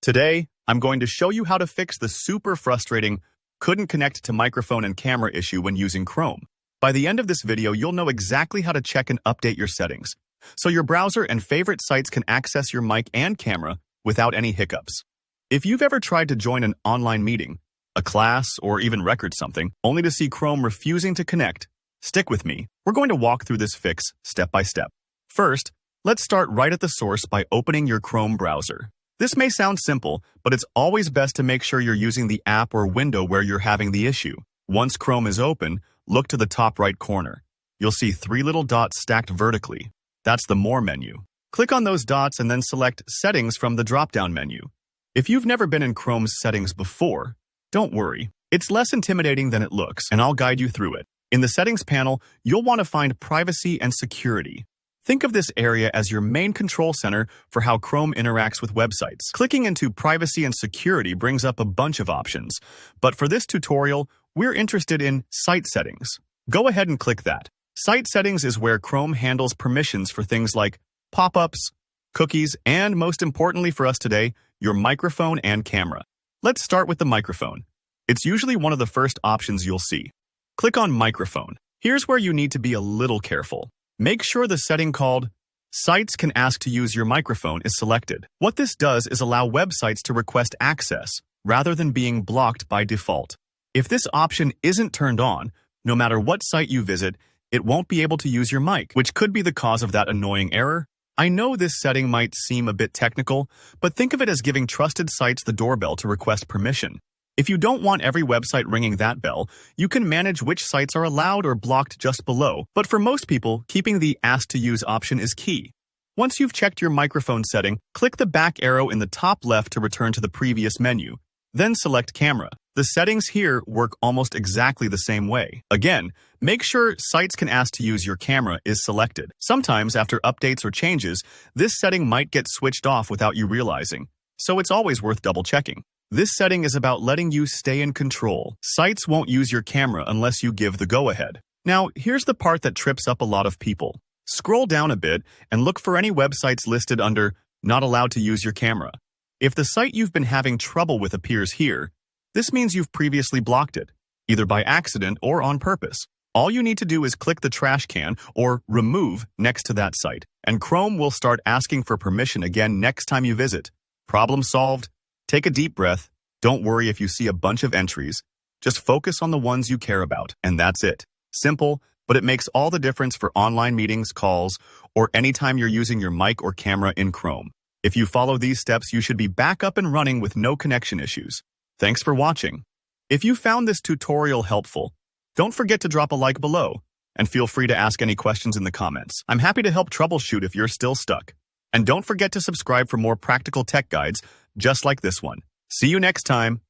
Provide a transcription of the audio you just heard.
Today, I'm going to show you how to fix the super frustrating couldn't connect to microphone and camera issue when using Chrome. By the end of this video, you'll know exactly how to check and update your settings, so your browser and favorite sites can access your mic and camera without any hiccups. If you've ever tried to join an online meeting, a class, or even record something, only to see Chrome refusing to connect, stick with me. We're going to walk through this fix step by step. First, let's start right at the source by opening your Chrome browser. This may sound simple, but it's always best to make sure you're using the app or window where you're having the issue. Once Chrome is open, look to the top right corner. You'll see 3 little dots stacked vertically. That's the More menu. Click on those dots and then select Settings from the drop-down menu. If you've never been in Chrome's settings before, don't worry. It's less intimidating than it looks, and I'll guide you through it. In the Settings panel, you'll want to find Privacy and Security. Think of this area as your main control center for how Chrome interacts with websites. Clicking into Privacy and Security brings up a bunch of options, but for this tutorial, we're interested in Site Settings. Go ahead and click that. Site Settings is where Chrome handles permissions for things like pop-ups, cookies, and most importantly for us today, your microphone and camera. Let's start with the microphone. It's usually one of the first options you'll see. Click on Microphone. Here's where you need to be a little careful. Make sure the setting called Sites Can Ask to Use Your Microphone is selected. What this does is allow websites to request access rather than being blocked by default. If this option isn't turned on, no matter what site you visit, it won't be able to use your mic, which could be the cause of that annoying error. I know this setting might seem a bit technical, but think of it as giving trusted sites the doorbell to request permission. If you don't want every website ringing that bell, you can manage which sites are allowed or blocked just below. But for most people, keeping the Ask to Use option is key. Once you've checked your microphone setting, click the back arrow in the top left to return to the previous menu. Then select Camera. The settings here work almost exactly the same way. Again, make sure Sites Can Ask to Use Your Camera is selected. Sometimes, after updates or changes, this setting might get switched off without you realizing, so it's always worth double-checking. This setting is about letting you stay in control. Sites won't use your camera unless you give the go-ahead. Now, here's the part that trips up a lot of people. Scroll down a bit and look for any websites listed under Not Allowed to Use Your Camera. If the site you've been having trouble with appears here, this means you've previously blocked it, either by accident or on purpose. All you need to do is click the trash can or remove next to that site, and Chrome will start asking for permission again next time you visit. Problem solved. Take a deep breath. Don't worry if you see a bunch of entries. Just focus on the ones you care about, and that's it. Simple, but it makes all the difference for online meetings, calls, or anytime you're using your mic or camera in Chrome. If you follow these steps, you should be back up and running with no connection issues. Thanks for watching. If you found this tutorial helpful, don't forget to drop a like below, and feel free to ask any questions in the comments. I'm happy to help troubleshoot if you're still stuck. And don't forget to subscribe for more practical tech guides just like this one. See you next time.